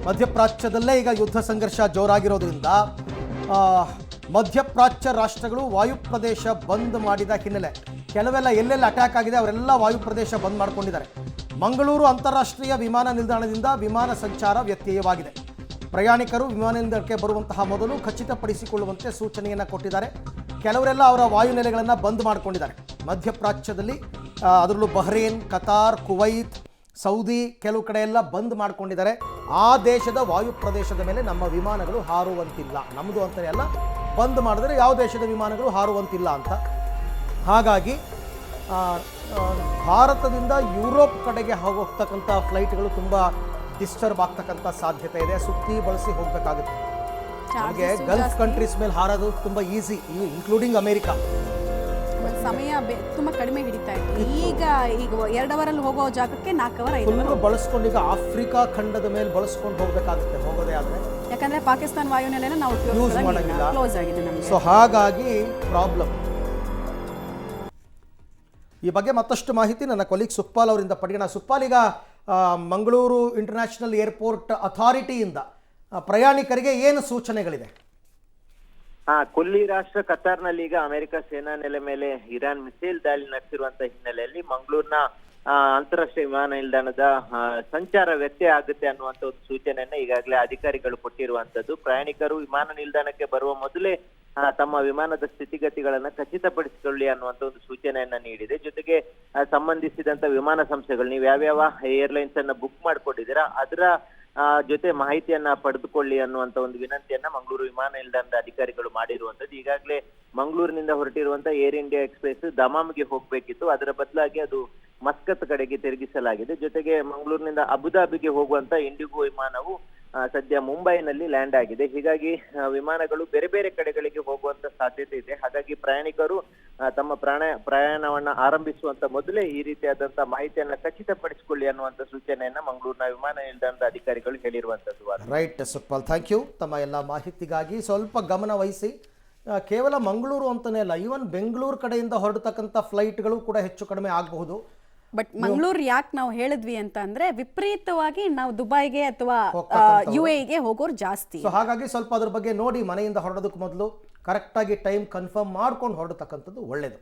ಮಧ್ಯಪ್ರಾಚ್ಯದಲ್ಲೇ ಈಗ ಯುದ್ಧ ಸಂಘರ್ಷ ಜೋರಾಗಿರೋದ್ರಿಂದ ಮಧ್ಯಪ್ರಾಚ್ಯ ರಾಷ್ಟ್ರಗಳು ವಾಯುಪ್ರದೇಶ ಬಂದ್ ಮಾಡಿದ ಹಿನ್ನೆಲೆ ಕೆಲವೆಲ್ಲ ಎಲ್ಲೆಲ್ಲ ಅಟ್ಯಾಕ್ ಆಗಿದೆ ಅವರೆಲ್ಲ ವಾಯುಪ್ರದೇಶ ಬಂದ್ ಮಾಡಿಕೊಂಡಿದ್ದಾರೆ. ಮಂಗಳೂರು ಅಂತಾರಾಷ್ಟ್ರೀಯ ವಿಮಾನ ನಿಲ್ದಾಣದಿಂದ ವಿಮಾನ ಸಂಚಾರ ವ್ಯತ್ಯಯವಾಗಿದೆ. ಪ್ರಯಾಣಿಕರು ವಿಮಾನ ನಿಲ್ದಾಣಕ್ಕೆ ಬರುವಂತಹ ಮೊದಲು ಖಚಿತಪಡಿಸಿಕೊಳ್ಳುವಂತೆ ಸೂಚನೆಯನ್ನು ಕೊಟ್ಟಿದ್ದಾರೆ. ಕೆಲವರೆಲ್ಲ ಅವರ ವಾಯುನೆಲೆಗಳನ್ನು ಬಂದ್ ಮಾಡಿಕೊಂಡಿದ್ದಾರೆ. ಮಧ್ಯಪ್ರಾಚ್ಯದಲ್ಲಿ ಅದರಲ್ಲೂ ಬಹ್ರೇನ್, ಕತಾರ್, ಕುವೈತ್, ಸೌದಿ ಕೆಲವು ಕಡೆ ಎಲ್ಲ ಬಂದ್ ಮಾಡ್ಕೊಂಡಿದ್ದಾರೆ. ಆ ದೇಶದ ವಾಯುಪ್ರದೇಶದ ಮೇಲೆ ನಮ್ಮ ವಿಮಾನಗಳು ಹಾರುವಂತಿಲ್ಲ, ನಮ್ಮದು ಅಂತಲೇ ಅಲ್ಲ, ಬಂದ್ ಮಾಡಿದ್ರೆ ಯಾವ ದೇಶದ ವಿಮಾನಗಳು ಹಾರುವಂತಿಲ್ಲ ಅಂತ. ಹಾಗಾಗಿ ಭಾರತದಿಂದ ಯುರೋಪ್ ಕಡೆಗೆ ಹೋಗ್ತಕ್ಕಂಥ ಫ್ಲೈಟ್ಗಳು ತುಂಬ ಡಿಸ್ಟರ್ಬ್ ಆಗ್ತಕ್ಕಂಥ ಸಾಧ್ಯತೆ ಇದೆ. ಸುತ್ತಿ ಬಳಸಿ ಹೋಗಬೇಕಾಗುತ್ತೆ. ನಮಗೆ ಗಲ್ಫ್ ಕಂಟ್ರೀಸ್ ಮೇಲೆ ಹಾರೋದು ತುಂಬ ಈಸಿ, ಇನ್ಕ್ಲೂಡಿಂಗ್ ಅಮೇರಿಕಾ. ಸಮಯ ತುಂಬಾ ಕಡಿಮೆ ಹಿಡಿತಾ ಇತ್ತು. ಈಗ 2 ಅವರಲ್ಲಿ ಹೋಗೋ ಜಾಗಕ್ಕೆ 4 ಅವರ್ 5 ಅವರ್ ಬಳಸ್ಕೊಂಡು ಈಗ ಆಫ್ರಿಕಾ ಖಂಡದ ಮೇಲೆ ಬಳಸ್ಕೊಂಡು ಹೋಗಬೇಕಾಗುತ್ತೆ ಹೋಗೋದೇ ಆದರೆ, ಯಾಕಂದ್ರೆ ಪಾಕಿಸ್ತಾನ ವಾಯುನೆಲೆನ ನಾವು ಯೂಸ್ ಮಾಡೋಂಗಿಲ್ಲ, ಕ್ಲೋಸ್ ಆಗಿದೆ ನಮಗೆ. ಸೊ ಹಾಗಾಗಿ ಪ್ರಾಬ್ಲಮ್. ಈ ಬಗ್ಗೆ ಮತ್ತಷ್ಟು ಮಾಹಿತಿ ನನ್ನ ಕೊಲೀಗ್ ಸುಖಪಾಲ್ ಅವರಿಂದ ಪಡೆಯೋಣ. ಸುಖಪಾಲ್, ಈಗ ಮಂಗಳೂರು ಇಂಟರ್ನ್ಯಾಷನಲ್ ಏರ್ಪೋರ್ಟ್ ಅಥಾರಿಟಿಯಿಂದ ಪ್ರಯಾಣಿಕರಿಗೆ ಏನು ಸೂಚನೆಗಳಿದೆ? ಕೊಲ್ಲಿ ರಾಷ್ಟ್ರ ಕತಾರ್ನಲ್ಲಿ ಈಗ ಅಮೆರಿಕ ಸೇನಾ ನೆಲೆ ಮೇಲೆ ಇರಾನ್ ಮಿಸೈಲ್ ದಾಳಿ ನಡೆಸಿರುವಂತಹ ಹಿನ್ನೆಲೆಯಲ್ಲಿ ಮಂಗಳೂರಿನ ಅಂತಾರಾಷ್ಟ್ರೀಯ ವಿಮಾನ ನಿಲ್ದಾಣದ ಸಂಚಾರ ವ್ಯತ್ಯಯ ಆಗುತ್ತೆ ಅನ್ನುವಂತ ಒಂದು ಸೂಚನೆಯನ್ನ ಈಗಾಗಲೇ ಅಧಿಕಾರಿಗಳು ಕೊಟ್ಟಿರುವಂತದ್ದು. ಪ್ರಯಾಣಿಕರು ವಿಮಾನ ನಿಲ್ದಾಣಕ್ಕೆ ಬರುವ ಮೊದಲೇ ತಮ್ಮ ವಿಮಾನದ ಸ್ಥಿತಿಗತಿಗಳನ್ನ ಖಚಿತಪಡಿಸಿಕೊಳ್ಳಿ ಅನ್ನುವಂತ ಒಂದು ಸೂಚನೆಯನ್ನ ನೀಡಿದೆ. ಜೊತೆಗೆ ಸಂಬಂಧಿಸಿದಂತ ವಿಮಾನ ಸಂಸ್ಥೆಗಳು ನೀವು ಯಾವ್ಯಾವ ಏರ್ಲೈನ್ಸ್ ಅನ್ನ ಬುಕ್ ಮಾಡ್ಕೊಂಡಿದ್ದೀರಾ ಅದರ ಜೊತೆ ಮಾಹಿತಿಯನ್ನ ಪಡೆದುಕೊಳ್ಳಿ ಅನ್ನುವಂತ ಒಂದು ವಿನಂತಿಯನ್ನ ಮಂಗಳೂರು ವಿಮಾನ ನಿಲ್ದಾಣದ ಅಧಿಕಾರಿಗಳು ಮಾಡಿರುವಂತದ್ದು. ಈಗಾಗಲೇ ಮಂಗಳೂರಿನಿಂದ ಹೊರಟಿರುವಂತ ಏರ್ ಇಂಡಿಯಾ ಎಕ್ಸ್ಪ್ರೆಸ್ ದಮಾಮ್ಗೆ ಹೋಗ್ಬೇಕಿತ್ತು, ಅದರ ಬದಲಾಗಿ ಅದು ಮಸ್ಕತ್ ಕಡೆಗೆ ತಿರುಗಿಸಲಾಗಿದೆ. ಜೊತೆಗೆ ಮಂಗಳೂರಿನಿಂದ ಅಬುದಾಬಿಗೆ ಹೋಗುವಂತ ಇಂಡಿಗೋ ವಿಮಾನವು ಸದ್ಯ ಮುಂಬೈನಲ್ಲಿ ಲ್ಯಾಂಡ್ ಆಗಿದೆ. ಹೀಗಾಗಿ ವಿಮಾನಗಳು ಬೇರೆ ಬೇರೆ ಕಡೆಗಳಿಗೆ ಹೋಗುವಂತ ಸಾಧ್ಯತೆ ಇದೆ. ಹಾಗಾಗಿ ಪ್ರಯಾಣಿಕರು ತಮ್ಮ ಪ್ರಯಾಣವನ್ನ ಆರಂಭಿಸುವಂತ ಮೊದಲೇ ಈ ರೀತಿಯಾದಂತಹ ಮಾಹಿತಿಯನ್ನ ಖಚಿತಪಡಿಸಿಕೊಳ್ಳಿ ಅನ್ನುವಂತ ಸೂಚನೆಯನ್ನ ಮಂಗಳೂರಿನ ವಿಮಾನ ನಿಲ್ದಾಣದ ಅಧಿಕಾರಿಗಳು ಹೇಳಿರುವಂತದ್ದು. ರೈಟ್ ಸುಖಪಾಲ್, ಥ್ಯಾಂಕ್ ಯು ತಮ್ಮ ಎಲ್ಲ ಮಾಹಿತಿಗಾಗಿ. ಸ್ವಲ್ಪ ಗಮನ ವಹಿಸಿ. ಕೇವಲ ಮಂಗಳೂರು ಅಂತಲೇ ಅಲ್ಲ, ಈವನ್ ಬೆಂಗಳೂರು ಕಡೆಯಿಂದ ಹೊರಡತಕ್ಕಂಥ ಫ್ಲೈಟ್ಗಳು ಕೂಡ ಹೆಚ್ಚು ಕಡಿಮೆ ಆಗಬಹುದು. ಬಟ್ ಮಂಗಳೂರು ಯಾಕೆ ನಾವು ಹೇಳಿದ್ವಿ ಅಂತ ಅಂದ್ರೆ ವಿಪರೀತವಾಗಿ ನಾವು ದುಬೈಗೆ ಅಥವಾ UAE ಹೋಗೋರು ಜಾಸ್ತಿ. ಸೊ ಹಾಗಾಗಿ ಸ್ವಲ್ಪ ಅದ್ರ ಬಗ್ಗೆ ನೋಡಿ, ಮನೆಯಿಂದ ಹೊರಡೋದಕ್ಕೆ ಮೊದಲು ಕರೆಕ್ಟಾಗಿ ಟೈಮ್ ಕನ್ಫರ್ಮ್ ಮಾಡ್ಕೊಂಡು ಹೊರಡತಕ್ಕಂಥದ್ದು ಒಳ್ಳೆಯದು.